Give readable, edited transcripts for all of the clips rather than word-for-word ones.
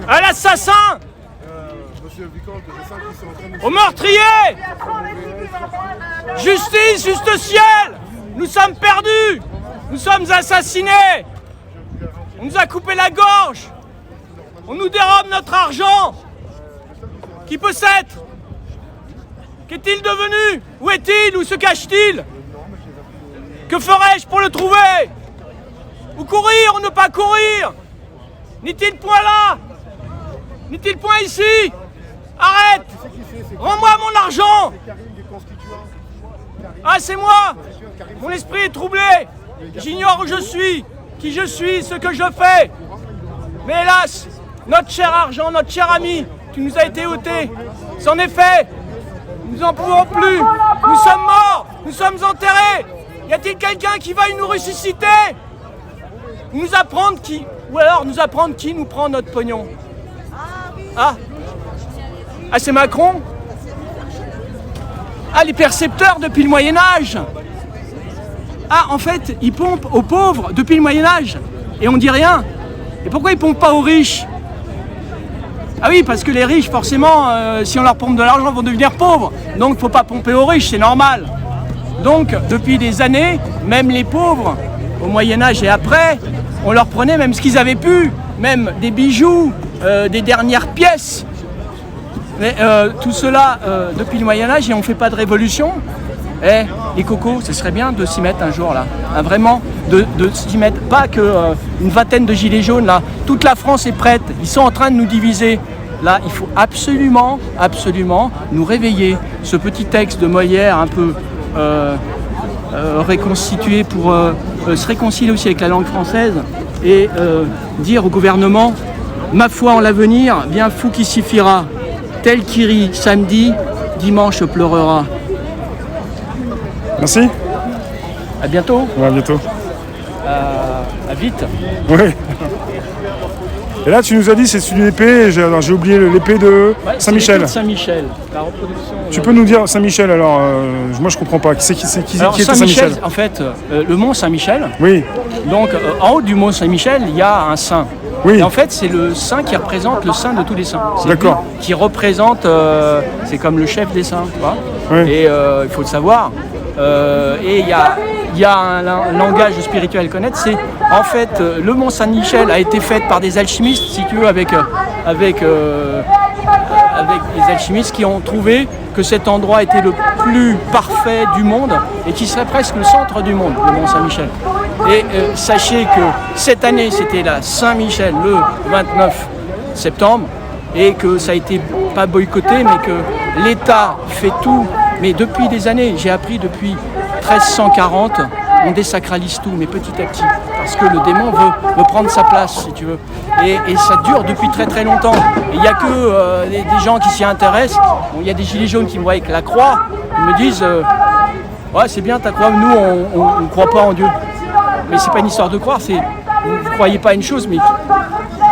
à l'assassin, au meurtrier. Justice, juste ciel. Nous sommes perdus. Nous sommes assassinés. On nous a coupé la gorge. On nous dérobe notre argent. Qui peut s'être? Qu'est-il devenu? Où est-il? Où se cache-t-il? Que ferais-je pour le trouver? Où courir ou ne pas courir? N'est-il point là? N'est-il point ici? Arrête! Rends-moi mon argent! Ah, c'est moi! Mon esprit est troublé! J'ignore où je suis, qui je suis, ce que je fais! Mais hélas, notre cher argent, notre cher ami, qui nous a été ôté, c'en est fait! Nous n'en pouvons plus! Nous sommes morts! Nous sommes enterrés! Y a-t-il quelqu'un qui veuille nous ressusciter? Nous apprendre qui? Ou alors nous apprendre qui nous prend notre pognon? Ah, c'est Macron? Ah, les percepteurs depuis le Moyen-Âge. Ah, en fait, ils pompent aux pauvres depuis le Moyen-Âge. Et on dit rien. Et pourquoi ils pompent pas aux riches? Ah oui, parce que les riches, forcément, si on leur pompe de l'argent, vont devenir pauvres. Donc, faut pas pomper aux riches, c'est normal. Donc, depuis des années, même les pauvres, au Moyen-Âge et après, on leur prenait même ce qu'ils avaient pu, même des bijoux, des dernières pièces. Mais tout cela depuis le Moyen-Âge et on ne fait pas de révolution. Eh, les cocos, ce serait bien de s'y mettre un jour là. Hein, vraiment, de s'y mettre. Pas qu'une vingtaine de gilets jaunes là. Toute la France est prête. Ils sont en train de nous diviser. Là, il faut absolument, absolument nous réveiller. Ce petit texte de Molière un peu reconstitué pour se réconcilier aussi avec la langue française et dire au gouvernement: ma foi en l'avenir, bien fou qui suffira. Tel qui rit samedi, dimanche pleurera. Merci. À bientôt. Ouais, à bientôt. À vite. Oui. Et là, tu nous as dit c'est une épée, j'ai oublié l'épée de Saint-Michel. L'épée de Saint-Michel, la reproduction. Tu peux nous dire Saint-Michel alors moi je comprends pas. Qui était Saint-Michel? En fait, le mont Saint-Michel. Oui. Donc en haut du mont Saint-Michel, il y a un saint. Oui. Et en fait, c'est le saint qui représente le saint de tous les saints. C'est d'accord. lui qui représente, c'est comme le chef des saints, tu vois. Oui. Et il faut le savoir. Et il y a un langage spirituel à connaître. C'est en fait le mont Saint-Michel a été fait par des alchimistes, si tu veux, avec des alchimistes qui ont trouvé que cet endroit était le plus parfait du monde et qui serait presque le centre du monde, le mont Saint-Michel. Et sachez que cette année, c'était la Saint-Michel le 29 septembre et que ça a été pas boycotté, mais que l'État fait tout. Mais depuis des années, j'ai appris depuis 1340, on désacralise tout, mais petit à petit, parce que le démon veut prendre sa place, si tu veux. Et ça dure depuis très très longtemps. Et il n'y a que des gens qui s'y intéressent. Il y a des gilets jaunes qui me voient avec la croix, ils me disent ouais, c'est bien ta croix, nous on ne croit pas en Dieu. Mais c'est pas une histoire de croire, c'est vous ne croyez pas à une chose, mais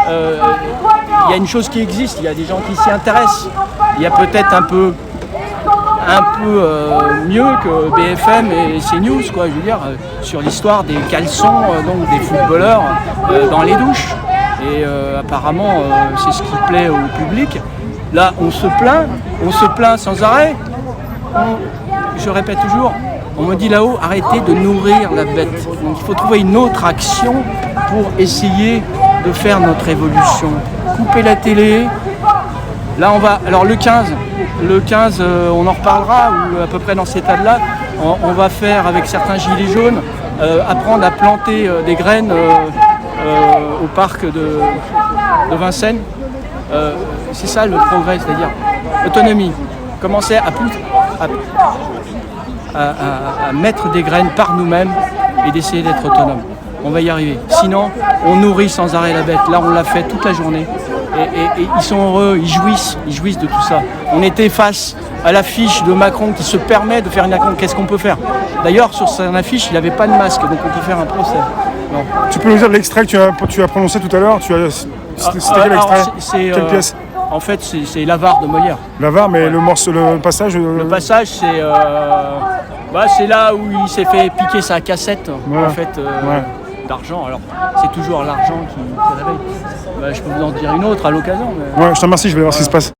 il y a une chose qui existe, il y a des gens qui s'y intéressent. Il y a peut-être un peu mieux que BFM et CNews, quoi, je veux dire, sur l'histoire des caleçons, donc des footballeurs dans les douches. Et apparemment, c'est ce qui plaît au public. Là, on se plaint sans arrêt. Je répète toujours, on me dit là-haut, arrêtez de nourrir la bête. Donc il faut trouver une autre action pour essayer de faire notre évolution. Couper la télé. Là, on va. Alors le 15, on en reparlera, ou à peu près dans cet état-là, on va faire avec certains gilets jaunes, apprendre à planter des graines au parc de Vincennes. C'est ça le progrès, c'est-à-dire autonomie. Commencer à mettre des graines par nous-mêmes et d'essayer d'être autonome. On va y arriver. Sinon, on nourrit sans arrêt la bête. Là, on l'a fait toute la journée. Et ils sont heureux, ils jouissent de tout ça. On était face à l'affiche de Macron qui se permet de faire une action. Qu'est-ce qu'on peut faire? D'ailleurs, sur son affiche, il n'avait pas de masque, donc on peut faire un procès. Non. Tu peux nous dire l'extrait que tu as prononcé tout à l'heure? C'était quel extrait? Quelle pièce? En fait, c'est l'avare de Molière. L'avare, mais ouais. Le passage... Le passage, c'est là où il s'est fait piquer sa cassette, ouais. En fait. Ouais. d'argent. Alors, c'est toujours l'argent qui réveille. Bah, je peux vous en dire une autre à l'occasion. Mais... Ouais, je te remercie, je vais voir ce qui se passe.